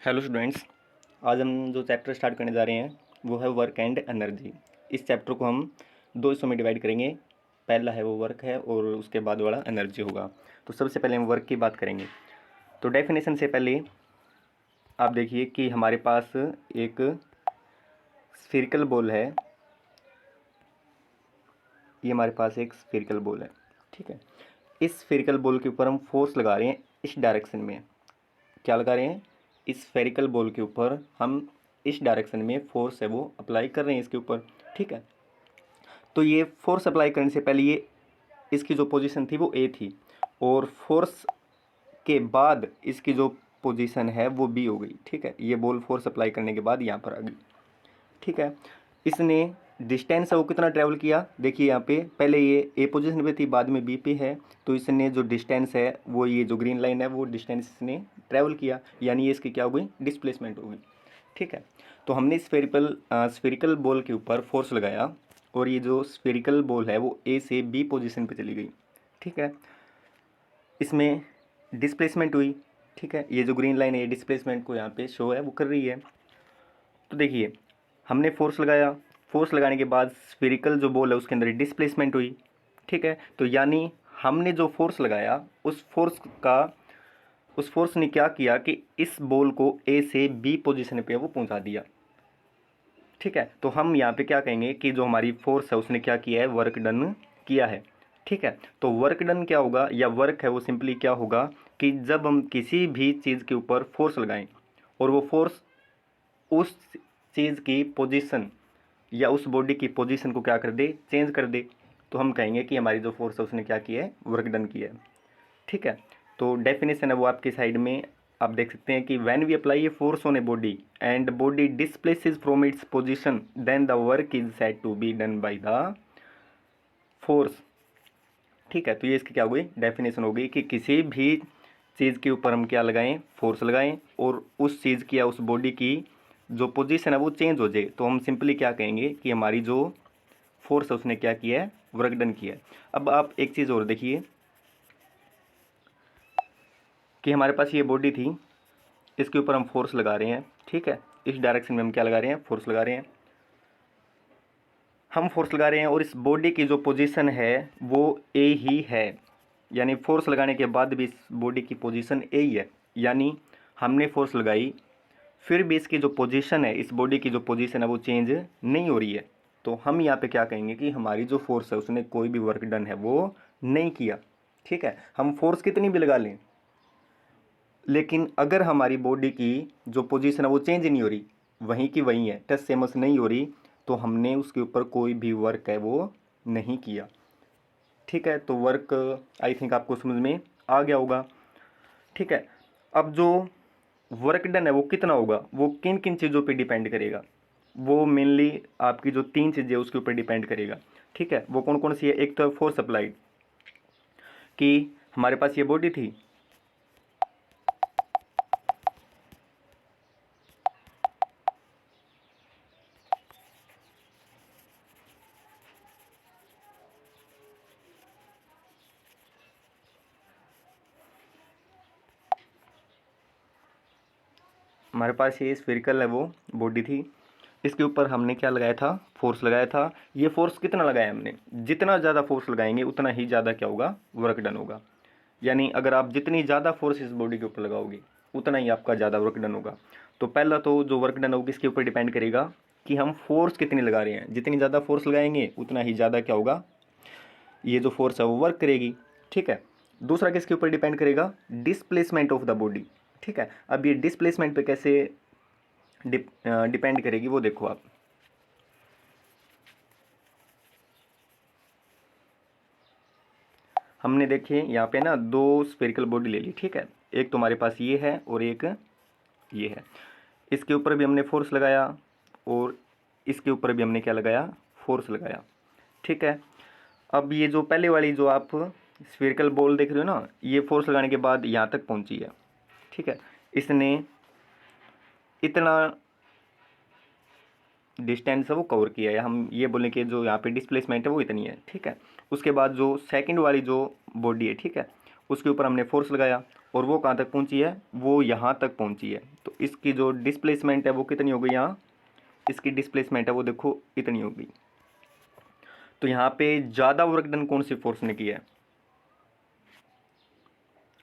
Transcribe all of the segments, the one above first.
Hello students. आज हम जो चैप्टर स्टार्ट करने जा रहे हैं वो है वर्क एंड एनर्जी। इस चैप्टर को हम दो हिस्सों में डिवाइड करेंगे। पहला है वो वर्क है और उसके बाद वाला एनर्जी होगा। तो सबसे पहले हम वर्क की बात करेंगे। तो डेफिनेशन से पहले आप देखिए कि हमारे पास एक स्फेरिकल बॉल है। ये हमारे पास एक स्फेरिकल बॉल है, ठीक है। इस स्फेरिकल बॉल के ऊपर हम फोर्स लगा रहे हैं इस डायरेक्शन में। क्या लगा रहे हैं? इस स्फेरिकल बॉल के ऊपर हम इस डायरेक्शन में फोर्स है वो अप्लाई कर रहे हैं इसके ऊपर, ठीक है। तो ये फोर्स अप्लाई करने से पहले ये इसकी जो पोजीशन थी वो ए थी, और फोर्स के बाद इसकी जो पोजीशन है वो बी हो गई, ठीक है। ये बॉल फोर्स अप्लाई करने के बाद यहाँ पर आ गई, ठीक है। इसने डिस्टेंस है वो कितना ट्रैवल किया, देखिए यहाँ पे पहले ये ए पोजीशन पे थी, बाद में बी पे है। तो इसने जो डिस्टेंस है वो ये जो ग्रीन लाइन है वो डिस्टेंस इसने ट्रैवल किया, यानी ये इसकी क्या हो गई? डिस्प्लेसमेंट हो गई, ठीक है। तो हमने स्फेरिकल बॉल के ऊपर फोर्स लगाया और ये जो स्फेरिकल बॉल है वो ए से बी पोजीशन पे चली गई, ठीक है। इसमें डिस्प्लेसमेंट हुई, ठीक है। ये जो ग्रीन लाइन है ये डिस्प्लेसमेंट को यहाँ पे शो है वो कर रही है। तो देखिए हमने फोर्स लगाया, फोर्स लगाने के बाद स्फेरिकल जो बॉल है उसके अंदर डिस्प्लेसमेंट हुई, ठीक है। तो यानी हमने जो फोर्स लगाया उस फोर्स ने क्या किया कि इस बॉल को ए से बी पोजीशन पे वो पहुंचा दिया, ठीक है। तो हम यहाँ पे क्या कहेंगे कि जो हमारी फोर्स है उसने क्या किया है? वर्क डन किया है, ठीक है। तो वर्क डन क्या होगा या वर्क है वो सिंपली क्या होगा कि जब हम किसी भी चीज़ के ऊपर फोर्स लगाएं और वो फोर्स उस चीज़ की पोजीशन या उस बॉडी की पोजीशन को क्या कर दे? चेंज कर दे, तो हम कहेंगे कि हमारी जो फोर्स है उसने क्या किया है? वर्क डन किया है, ठीक है। तो डेफिनेशन है वो आपकी साइड में आप देख सकते हैं कि when we apply a force on a body and body displaces from its position then the work is said to be done by the force, ठीक है। तो ये इसकी क्या हो गई? डेफिनेशन हो गई कि किसी भी चीज़ के ऊपर हम क्या लगाएं? फोर्स लगाएं और उस चीज़ की या उस बॉडी की जो पोजीशन है वो चेंज हो जाए, तो हम सिंपली क्या कहेंगे कि हमारी जो फोर्स है उसने क्या किया है? वर्क डन किया है। अब आप एक चीज़ और देखिए कि हमारे पास ये बॉडी थी, इसके ऊपर हम फोर्स लगा रहे हैं, ठीक है। इस डायरेक्शन में हम क्या लगा रहे हैं? फोर्स लगा रहे हैं। हम फोर्स लगा रहे हैं और इस बॉडी की जो पोजीशन है वो ए ही है, यानी फोर्स लगाने के बाद भी इस बॉडी की पोजीशन ए ही है, यानी हमने फोर्स लगाई फिर भी इसकी जो पोजीशन है, इस बॉडी की जो पोजीशन है वो चेंज नहीं हो रही है। तो हम यहाँ पे क्या कहेंगे कि हमारी जो फोर्स है उसने कोई भी वर्क डन है वो नहीं किया, ठीक है। हम फोर्स कितनी भी लगा लें, लेकिन अगर हमारी बॉडी की जो पोजीशन है वो चेंज नहीं हो रही, वहीं की वहीं है, टच सेमस नहीं हो रही, तो हमने उसके ऊपर कोई भी वर्क है वो नहीं किया, ठीक है। तो वर्क आई थिंक आपको समझ में आ गया होगा, ठीक है। अब जो वर्क डन है वो कितना होगा, वो किन किन चीज़ों पे डिपेंड करेगा? वो मेनली आपकी जो तीन चीज़ें उसके ऊपर डिपेंड करेगा, ठीक है। वो कौन कौन सी है? एक तो फोर्स अप्लाइड, कि हमारे पास ये बॉडी थी, हमारे पास ये स्फेरिकल है वो बॉडी थी, इसके ऊपर हमने क्या लगाया था? फोर्स लगाया था। ये फोर्स कितना लगाया हमने? जितना ज़्यादा फोर्स लगाएंगे उतना ही ज़्यादा क्या होगा? वर्क डन होगा। यानी अगर आप जितनी ज़्यादा फोर्स इस बॉडी के ऊपर लगाओगे उतना ही आपका ज़्यादा वर्क डन होगा। तो पहला तो जो वर्क डन होगा इसके ऊपर डिपेंड करेगा कि हम फोर्स कितनी लगा रहे हैं। जितनी ज़्यादा फोर्स लगाएंगे उतना ही ज़्यादा क्या होगा? ये जो फोर्स है वो वर्क करेगी, ठीक है। दूसरा किसके ऊपर डिपेंड करेगा? डिस्प्लेसमेंट ऑफ द बॉडी, ठीक है। अब ये डिस्प्लेसमेंट पे कैसे डिपेंड करेगी वो देखो आप। हमने देखे यहाँ पे ना दो स्फेरिकल बॉडी ले ली, ठीक है। एक तो हमारे पास ये है और एक ये है। इसके ऊपर भी हमने फोर्स लगाया और इसके ऊपर भी हमने क्या लगाया? फोर्स लगाया, ठीक है। अब ये जो पहले वाली जो आप स्फेरिकल बॉल देख रहे हो ना, ये फोर्स लगाने के बाद यहाँ तक पहुँची है, ठीक है। इसने इतना डिस्टेंस है वो कवर किया है, हम ये बोलें कि जो यहाँ पे डिस्प्लेसमेंट है वो इतनी है, ठीक है। उसके बाद जो सेकंड वाली जो बॉडी है, ठीक है, उसके ऊपर हमने फोर्स लगाया और वो कहाँ तक पहुंची है, वो यहाँ तक पहुंची है। तो इसकी जो डिस्प्लेसमेंट है वो कितनी हो गई, यहाँ इसकी डिस्प्लेसमेंट है वो देखो इतनी हो गई। तो यहाँ पे ज़्यादा वर्क डन कौन सी फोर्स ने किया है,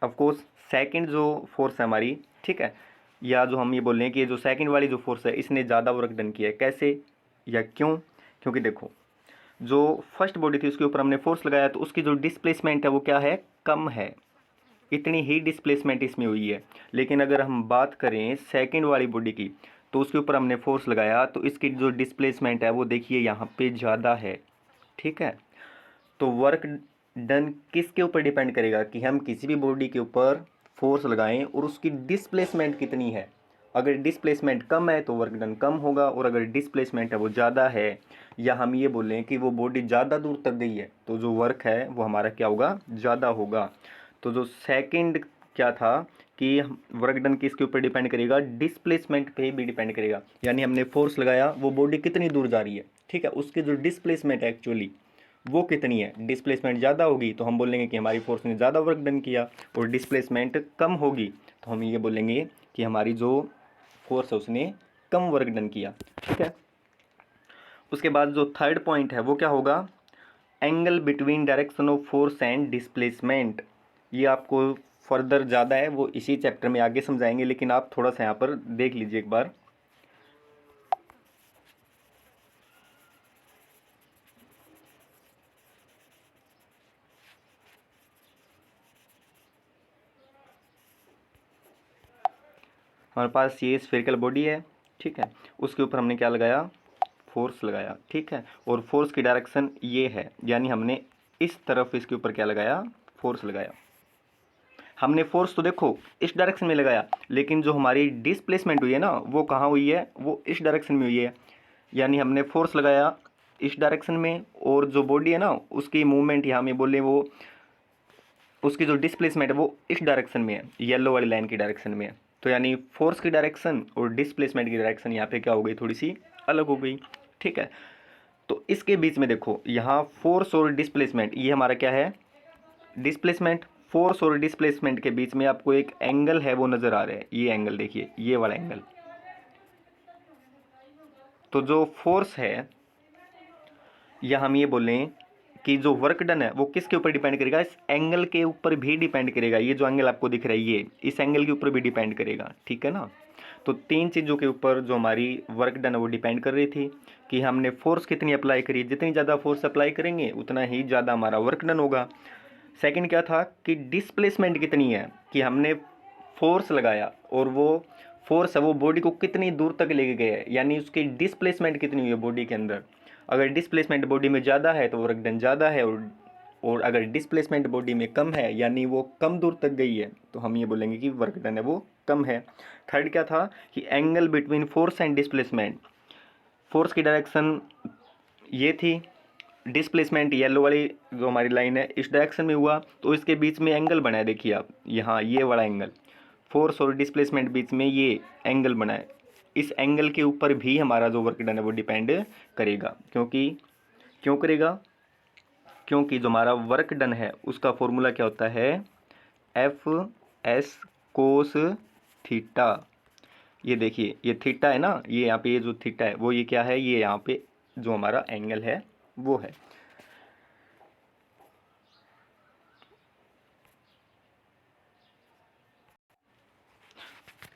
ऑफकोर्स सेकंड जो फोर्स है हमारी, ठीक है, या जो हम ये बोल रहे हैं कि ये जो सेकंड वाली जो फोर्स है इसने ज़्यादा वर्क डन किया है। कैसे या क्यों, क्योंकि देखो जो फर्स्ट बॉडी थी उसके ऊपर हमने फोर्स लगाया तो उसकी जो डिस्प्लेसमेंट है वो क्या है, कम है, इतनी ही डिस्प्लेसमेंट इसमें हुई है। लेकिन अगर हम बात करें सेकंड वाली बॉडी की तो उसके ऊपर हमने फोर्स लगाया तो इसकी जो डिस्प्लेसमेंट है वो देखिए यहाँ पे ज़्यादा है, ठीक है। तो वर्क डन किसके ऊपर डिपेंड करेगा कि हम किसी भी बॉडी के ऊपर फोर्स लगाएं और उसकी डिस्प्लेसमेंट कितनी है। अगर डिस्प्लेसमेंट कम है तो वर्क डन कम होगा, और अगर डिस्प्लेसमेंट है वो ज़्यादा है, या हम ये बोलें कि वो बॉडी ज़्यादा दूर तक गई है तो जो वर्क है वो हमारा क्या होगा, ज़्यादा होगा। तो जो सेकंड क्या था कि वर्क डन किसके ऊपर डिपेंड करेगा, डिस्प्लेसमेंट पे भी डिपेंड करेगा। यानी हमने फोर्स लगाया, वो बॉडी कितनी दूर जा रही है, ठीक है, उसकी जो डिस्प्लेसमेंट है एक्चुअली वो कितनी है। डिस्प्लेसमेंट ज़्यादा होगी तो हम बोलेंगे कि हमारी फोर्स ने ज़्यादा वर्क डन किया, और डिस्प्लेसमेंट कम होगी तो हम ये बोलेंगे कि हमारी जो फोर्स है उसने कम वर्क डन किया, ठीक है। उसके बाद जो थर्ड पॉइंट है वो क्या होगा, angle between direction of force and displacement. ये आपको फर्दर ज़्यादा है वो इसी चैप्टर में आगे समझाएंगे, लेकिन आप थोड़ा सा यहाँ पर देख लीजिए एक बार। हमारे पास ये स्फेरिकल बॉडी है, ठीक है, उसके ऊपर हमने क्या लगाया, फोर्स लगाया, ठीक है, और फोर्स की डायरेक्शन ये है, यानी हमने इस तरफ इसके ऊपर क्या लगाया, फोर्स लगाया। हमने फोर्स तो देखो इस डायरेक्शन में लगाया, लेकिन जो हमारी डिस्प्लेसमेंट हुई है ना वो कहाँ हुई है, वो इस डायरेक्शन में हुई है। यानी हमने फोर्स लगाया इस डायरेक्शन में, और जो बॉडी है ना उसकी मूवमेंट यहाँ में बोले वो उसकी जो डिस्प्लेसमेंट है वो इस डायरेक्शन में है, येलो वाली लाइन की डायरेक्शन में है। तो यानी फोर्स की डायरेक्शन और डिस्प्लेसमेंट की डायरेक्शन यहाँ पे क्या हो गई, थोड़ी सी अलग हो गई, ठीक है। तो इसके बीच में देखो यहाँ फोर्स और डिस्प्लेसमेंट, ये हमारा क्या है, डिस्प्लेसमेंट। फोर्स और डिस्प्लेसमेंट के बीच में आपको एक एंगल है वो नज़र आ रहा है, ये एंगल देखिए, ये वाला एंगल। तो जो फोर्स है या हम ये बोलें कि जो वर्क डन है वो किसके ऊपर डिपेंड करेगा, इस एंगल के ऊपर भी डिपेंड करेगा। ये जो एंगल आपको दिख रहा है ये इस एंगल के ऊपर भी डिपेंड करेगा, ठीक है ना। तो तीन चीज़ों के ऊपर जो हमारी वर्क डन है वो डिपेंड कर रही थी कि हमने फोर्स कितनी अप्लाई करी, जितनी ज़्यादा फोर्स अप्लाई करेंगे उतना ही ज़्यादा हमारा वर्क डन होगा। सेकंड क्या था कि डिस्प्लेसमेंट कितनी है, कि हमने फोर्स लगाया और वो फोर्स है वो बॉडी को कितनी दूर तक लेके गया है, यानी उसकी डिस्प्लेसमेंट कितनी हुई है बॉडी के अंदर। अगर डिस्प्लेसमेंट बॉडी में ज़्यादा है तो वर्क डन ज़्यादा है, और अगर डिस्प्लेसमेंट बॉडी में कम है यानी वो कम दूर तक गई है तो हम ये बोलेंगे कि वर्क डन है वो कम है। थर्ड क्या था कि angle between force and displacement, force की डायरेक्शन ये थी, डिस्प्लेसमेंट येलो वाली जो हमारी लाइन है इस डायरेक्शन में हुआ, तो इसके बीच में एंगल बना है, देखिए आप यहाँ ये वाला एंगल, फोर्स और डिस्प्लेसमेंट बीच में ये एंगल बना है। इस एंगल के ऊपर भी हमारा जो वर्क डन है वो डिपेंड करेगा, क्योंकि क्यों करेगा, क्योंकि जो हमारा वर्क डन है उसका फॉर्मूला क्या होता है, एफ एस कोस थीटा। ये देखिए ये थीटा है ना, ये यहाँ पे ये जो थीटा है वो ये क्या है, ये यहाँ पे जो हमारा एंगल है वो है।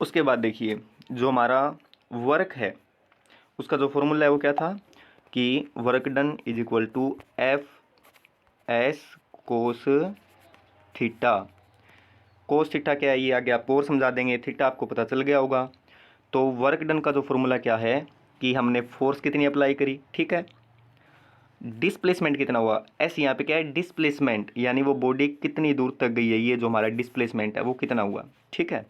उसके बाद देखिए जो हमारा वर्क है उसका जो फॉर्मूला है वो क्या था कि work done is equal to F S cos theta. Cos theta क्या है ये आगे आपको और समझा देंगे, थीटा आपको पता चल गया होगा। तो वर्क डन का जो फॉर्मूला क्या है कि हमने फोर्स कितनी अप्लाई करी, ठीक है, डिस्प्लेसमेंट कितना हुआ, एस यहाँ पे क्या है, डिस्प्लेसमेंट, यानी वो बॉडी कितनी दूर तक गई है, ये जो हमारा डिस्प्लेसमेंट है वो कितना हुआ, ठीक है।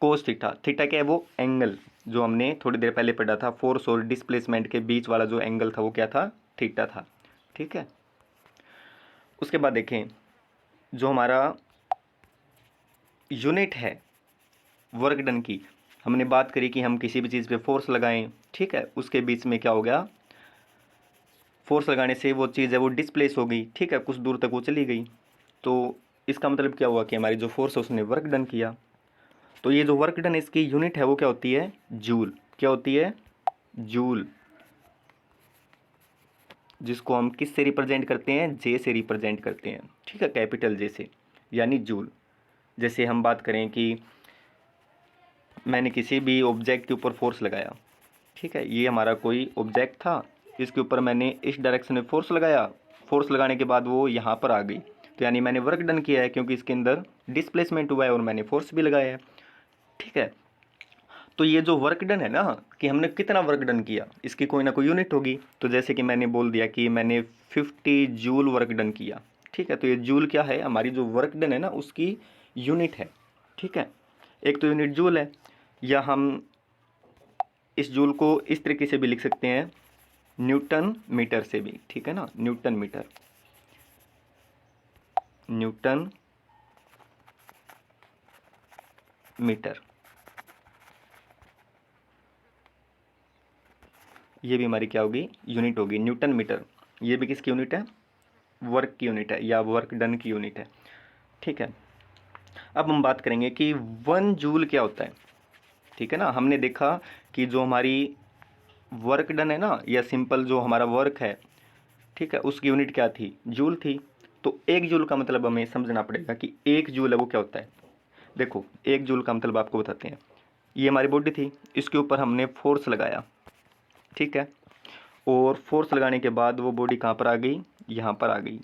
कोस थीटा, थीटा क्या है, वो एंगल जो हमने थोड़ी देर पहले पढ़ा था, फोर्स और डिस्प्लेसमेंट के बीच वाला जो एंगल था वो क्या था, थीटा था, ठीक है। उसके बाद देखें जो हमारा यूनिट है वर्क डन की, हमने बात करी कि हम किसी भी चीज़ पे फोर्स लगाएं, ठीक है, उसके बीच में क्या हो गया, फोर्स लगाने से वो चीज़ है वो डिस्प्लेस हो गई, ठीक है, कुछ दूर तक वो चली गई। तो इसका मतलब क्या हुआ कि हमारी जो फोर्स है उसने वर्क डन किया। तो ये जो वर्क डन इसकी यूनिट है वो क्या होती है, जूल। क्या होती है, जूल, जिसको हम किस से रिप्रेजेंट करते हैं, जे से रिप्रेजेंट करते हैं, ठीक है, कैपिटल जे से, यानी जूल। जैसे हम बात करें कि मैंने किसी भी ऑब्जेक्ट के ऊपर फोर्स लगाया, ठीक है, ये हमारा कोई ऑब्जेक्ट था, इसके ऊपर मैंने इस डायरेक्शन में फोर्स लगाया, फोर्स लगाने के बाद वो यहाँ पर आ गई, तो यानी मैंने वर्क डन किया है, क्योंकि इसके अंदर डिस्प्लेसमेंट हुआ है और मैंने फोर्स भी लगाया है, ठीक है। तो ये जो वर्क डन है ना, कि हमने कितना वर्क डन किया, इसकी कोई ना कोई यूनिट होगी। तो जैसे कि मैंने बोल दिया कि मैंने 50 जूल वर्क डन किया, ठीक है, तो ये जूल क्या है, हमारी जो वर्क डन है ना उसकी यूनिट है, ठीक है। एक तो यूनिट जूल है, या हम इस जूल को इस तरीके से भी लिख सकते हैं, न्यूटन मीटर से भी, ठीक है ना, न्यूटन मीटर, न्यूटन मीटर, ये भी हमारी क्या होगी, यूनिट होगी, न्यूटन मीटर। ये भी किसकी यूनिट है, वर्क की यूनिट है, या वर्क डन की यूनिट है, ठीक है। अब हम बात करेंगे कि 1 जूल क्या होता है, ठीक है ना। हमने देखा कि जो हमारी वर्क डन है ना, या सिंपल जो हमारा वर्क है, ठीक है, उसकी यूनिट क्या थी, जूल थी। तो 1 जूल का मतलब हमें समझना पड़ेगा कि 1 जूल है वो क्या होता है। देखो 1 जूल का मतलब आपको बताते हैं, ये हमारी बॉडी थी, इसके ऊपर हमने फोर्स लगाया, ठीक है, और फोर्स लगाने के बाद वो बॉडी कहाँ पर आ गई, यहाँ पर आ गई,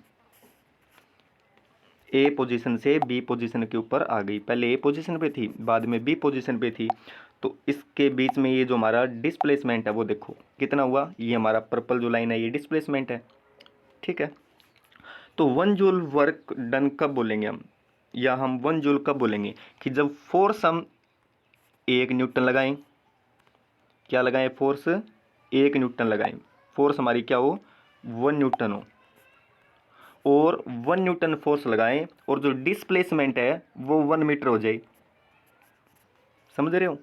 ए पोजीशन से बी पोजीशन के ऊपर आ गई। पहले ए पोजीशन पे थी, बाद में बी पोजीशन पे थी। तो इसके बीच में ये जो हमारा डिस्प्लेसमेंट है वो देखो कितना हुआ, ये हमारा पर्पल जो लाइन है ये डिस्प्लेसमेंट है, ठीक है। तो 1 जूल वर्क डन कब बोलेंगे हम, या हम 1 जूल कब बोलेंगे, कि जब फोर्स हम 1 न्यूटन लगाएं, क्या लगाएं, फोर्स 1 न्यूटन लगाएं, फोर्स हमारी क्या हो, 1 न्यूटन हो, और 1 न्यूटन फोर्स लगाएं, और जो डिस्प्लेसमेंट है वो 1 मीटर हो जाए। समझ रहे हो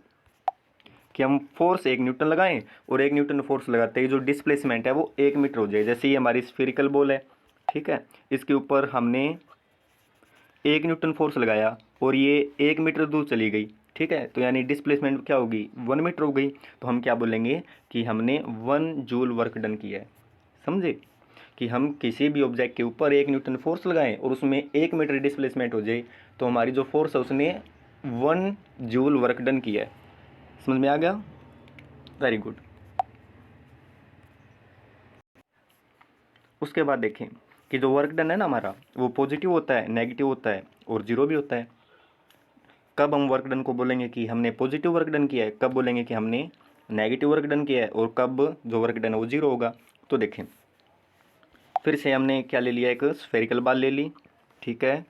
कि हम फोर्स 1 न्यूटन लगाएं, और 1 न्यूटन फोर्स लगाते ही जो डिस्प्लेसमेंट है वो 1 मीटर हो जाए। जैसे ये हमारी स्फेरिकल बॉल है, ठीक है, इसके ऊपर हमने 1 न्यूटन फोर्स लगाया और ये 1 मीटर दूर चली गई, ठीक है, तो यानी डिस्प्लेसमेंट क्या होगी, 1 मीटर हो गई। तो हम क्या बोलेंगे कि हमने 1 जूल वर्क डन किया है। समझे कि हम किसी भी ऑब्जेक्ट के ऊपर 1 न्यूटन फोर्स लगाएं और उसमें 1 मीटर डिस्प्लेसमेंट हो जाए, तो हमारी जो फोर्स है उसने 1 जूल वर्क डन किया है। समझ में आ गया, वेरी गुड। उसके बाद देखें कि जो वर्क डन है ना हमारा, वो पॉजिटिव होता है, नेगेटिव होता है और जीरो भी होता है। कब हम वर्क डन को बोलेंगे कि हमने पॉजिटिव वर्क डन किया है, कब बोलेंगे कि हमने नेगेटिव वर्क डन किया है, और कब जो वर्क डन है वो जीरो होगा। तो देखें फिर से हमने क्या ले लिया, एक स्फेरिकल बॉल ले ली, ठीक है,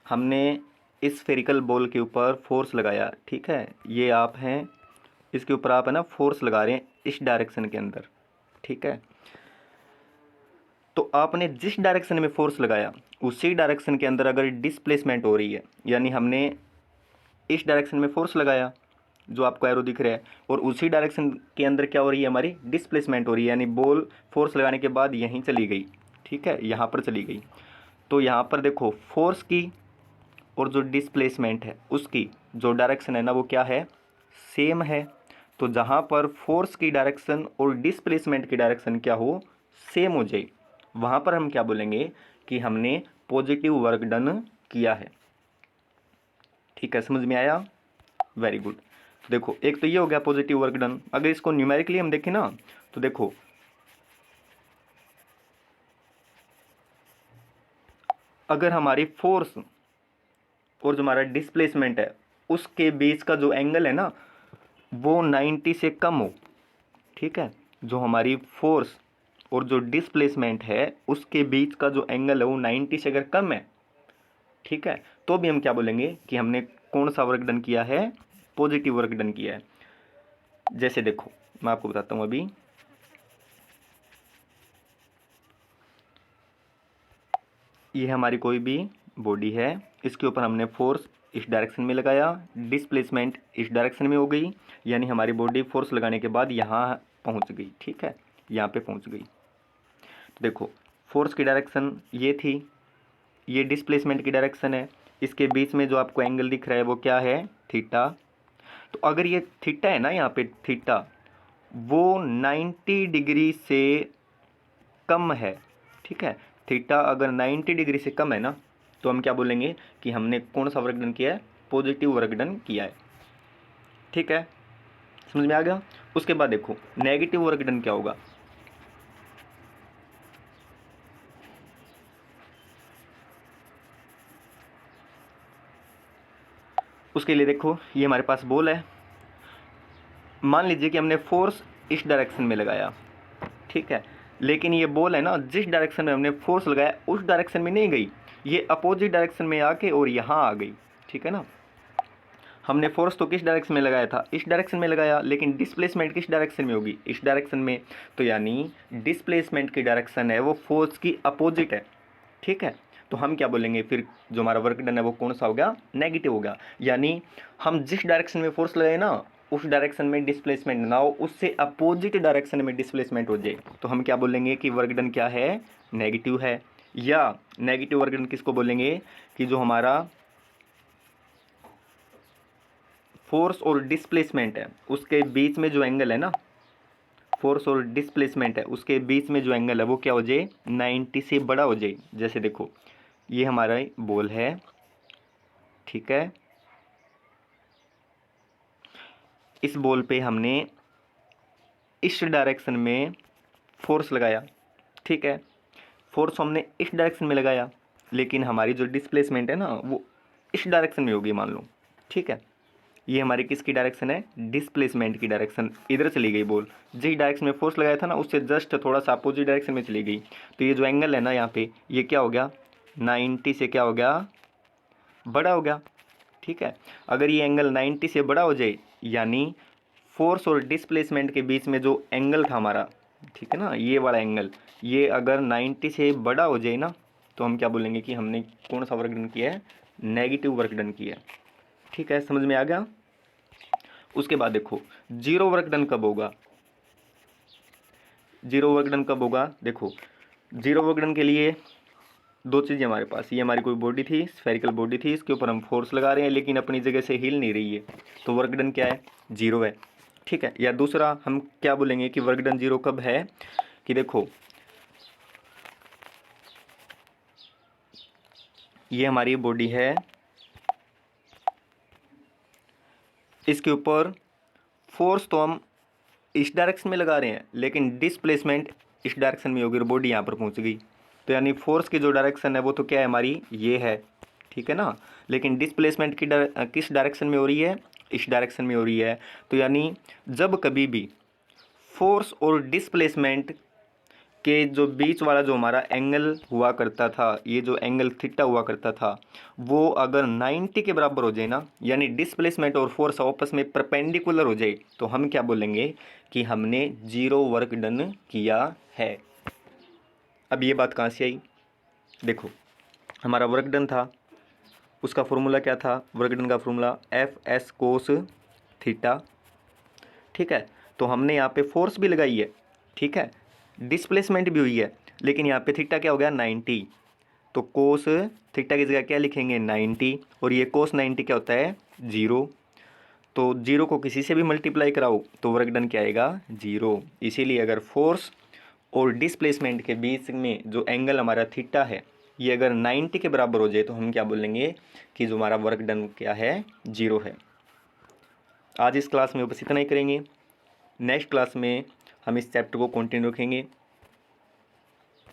हमने इस स्फेरिकल बॉल के ऊपर फोर्स लगाया, ठीक है, ये आप हैं, इसके ऊपर आप है ना फोर्स लगा रहे हैं इस डायरेक्शन के अंदर, ठीक है। तो आपने जिस डायरेक्शन में फोर्स लगाया उसी डायरेक्शन के अंदर अगर डिस्प्लेसमेंट हो रही है, यानी हमने इस डायरेक्शन में फोर्स लगाया जो आपको एरो दिख रहा है, और उसी डायरेक्शन के अंदर क्या हो रही है, हमारी डिस्प्लेसमेंट हो रही है, यानी बॉल फोर्स लगाने के बाद यहीं चली गई, ठीक है, यहाँ पर चली गई। तो यहाँ पर देखो फोर्स की और जो डिस्प्लेसमेंट है उसकी जो डायरेक्शन है ना वो क्या है, सेम है। तो जहाँ पर फोर्स की डायरेक्शन और डिस्प्लेसमेंट की डायरेक्शन क्या हो, सेम हो जाए, वहाँ पर हम क्या बोलेंगे कि हमने पॉजिटिव वर्क डन किया है। ठीक है, समझ में आया, वेरी गुड। तो देखो एक तो ये हो गया पॉजिटिव वर्क डन। अगर इसको न्यूमेरिकली हम देखें ना, तो देखो अगर हमारी फोर्स और जो हमारा डिस्प्लेसमेंट है उसके बीच का जो एंगल है ना वो 90 से कम हो, ठीक है, जो हमारी फोर्स और जो डिस्प्लेसमेंट है उसके बीच का जो एंगल है वो 90 से अगर कम है, ठीक है, तो भी हम क्या बोलेंगे कि हमने कौन सा वर्क डन किया है, पॉजिटिव वर्क डन किया है। जैसे देखो मैं आपको बताता हूँ, अभी ये हमारी कोई भी बॉडी है, इसके ऊपर हमने फोर्स इस डायरेक्शन में लगाया, डिस्प्लेसमेंट इस डायरेक्शन में हो गई, यानी हमारी बॉडी फोर्स लगाने के बाद यहाँ पहुँच गई, ठीक है, यहाँ पे पहुँच गई। तो देखो फोर्स की डायरेक्शन ये थी, ये डिस्प्लेसमेंट की डायरेक्शन है, इसके बीच में जो आपको एंगल दिख रहा है वो क्या है, थीटा। तो अगर ये थीटा है ना, यहाँ पे थीटा वो 90 डिग्री से कम है, ठीक है। थीटा अगर 90 डिग्री से कम है ना, तो हम क्या बोलेंगे कि हमने कौन सा वर्क डन किया है, पॉजिटिव वर्क डन किया है, ठीक है। समझ में आ गया। उसके बाद देखो नेगेटिव वर्क डन क्या होगा। उसके लिए देखो ये हमारे पास बॉल है, मान लीजिए कि हमने फोर्स इस डायरेक्शन में लगाया, ठीक है, लेकिन ये बॉल है ना, जिस डायरेक्शन में हमने फोर्स लगाया उस डायरेक्शन में नहीं गई, ये अपोजिट डायरेक्शन में आके और यहाँ आ गई, ठीक है ना। हमने फोर्स तो किस डायरेक्शन में लगाया था, इस डायरेक्शन में लगाया, लेकिन डिस्प्लेसमेंट किस डायरेक्शन में होगी, इस डायरेक्शन में। तो यानी डिस्प्लेसमेंट की डायरेक्शन है वो फोर्स की अपोजिट है, ठीक है। तो हम क्या बोलेंगे फिर, जो हमारा वर्क डन है वो कौन सा हो गया, नेगेटिव हो गया। यानी हम जिस डायरेक्शन में फोर्स लगाए ना उस डायरेक्शन में डिस्प्लेसमेंट ना हो, उससे अपोजिट डायरेक्शन में डिस्प्लेसमेंट हो जाए, तो हम क्या बोलेंगे कि वर्क डन क्या है, नेगेटिव है। या नेगेटिव वर्क डन किसको बोलेंगे, कि जो हमारा फोर्स और डिस्प्लेसमेंट है उसके बीच में जो एंगल है ना, फोर्स और डिस्प्लेसमेंट है उसके बीच में जो एंगल है वो क्या हो जाए, 90 से बड़ा हो जाए। जैसे देखो ये हमारा बॉल है, ठीक है, इस बॉल पे हमने इस डायरेक्शन में फोर्स लगाया, ठीक है, फोर्स हमने इस डायरेक्शन में लगाया, लेकिन हमारी जो डिस्प्लेसमेंट है ना वो इस डायरेक्शन में होगी मान लो, ठीक है। ये हमारी किसकी डायरेक्शन है, डिस्प्लेसमेंट की डायरेक्शन, इधर चली गई बॉल, जिस डायरेक्शन में फोर्स लगाया था ना उससे जस्ट थोड़ा सा अपोजिट डायरेक्शन में चली गई। तो ये जो एंगल है ना यहाँ पे ये क्या हो गया, 90 से क्या हो गया, बड़ा हो गया, ठीक है। अगर ये एंगल 90 से बड़ा हो जाए, यानी फोर्स और डिस्प्लेसमेंट के बीच में जो एंगल था हमारा, ठीक है ना, ये वाला एंगल, ये अगर 90 से बड़ा हो जाए ना, तो हम क्या बोलेंगे कि हमने कौन सा वर्क डन किया है, नेगेटिव वर्क डन किया है, ठीक है। समझ में आ गया। उसके बाद देखो जीरो वर्क डन कब होगा, जीरो वर्क डन कब होगा, देखो जीरो वर्क डन के लिए दो चीज़ें हमारे पास, ये हमारी कोई बॉडी थी, स्फेरिकल बॉडी थी, इसके ऊपर हम फोर्स लगा रहे हैं लेकिन अपनी जगह से हिल नहीं रही है, तो वर्क डन क्या है, जीरो है, ठीक है। या दूसरा हम क्या बोलेंगे कि वर्क डन जीरो कब है, कि देखो ये हमारी बॉडी है, इसके ऊपर फोर्स तो हम इस डायरेक्शन में लगा रहे हैं लेकिन डिस्प्लेसमेंट इस डायरेक्शन में होगी और बॉडी यहाँ पर पहुँच गई। तो यानी फोर्स की जो डायरेक्शन है वो तो क्या है हमारी, ये है, ठीक है ना, लेकिन डिस्प्लेसमेंट की किस डायरेक्शन में हो रही है, इस डायरेक्शन में हो रही है। तो यानी जब कभी भी फोर्स और डिस्प्लेसमेंट के जो बीच वाला जो हमारा एंगल हुआ करता था, ये जो एंगल थीटा हुआ करता था, वो अगर 90 के बराबर हो जाए ना, यानी डिस्प्लेसमेंट और फोर्स आपस में परपेंडिकुलर हो जाए, तो हम क्या बोलेंगे कि हमने जीरो वर्क डन किया है। अब ये बात कहाँ से आई, देखो हमारा वर्क डन था, उसका फॉर्मूला क्या था, वर्क डन का formula F S cos theta, ठीक है। तो हमने यहाँ पे फोर्स भी लगाई है, ठीक है, डिस्प्लेसमेंट भी हुई है, लेकिन यहाँ पे थीटा क्या हो गया, 90। तो कोस थीटा की जगह क्या लिखेंगे, 90, और ये कोस 90 क्या होता है, जीरो। तो जीरो को किसी से भी मल्टीप्लाई कराओ तो वर्क डन क्या आएगा, जीरो। इसीलिए अगर फोर्स और डिस्प्लेसमेंट के बीच में जो एंगल हमारा थीटा है ये अगर 90 के बराबर हो जाए तो हम क्या बोलेंगे कि जो हमारा वर्क डन क्या है, जीरो है। आज इस क्लास में बस इतना ही करेंगे, नेक्स्ट क्लास में हम इस चैप्टर को कंटिन्यू रखेंगे।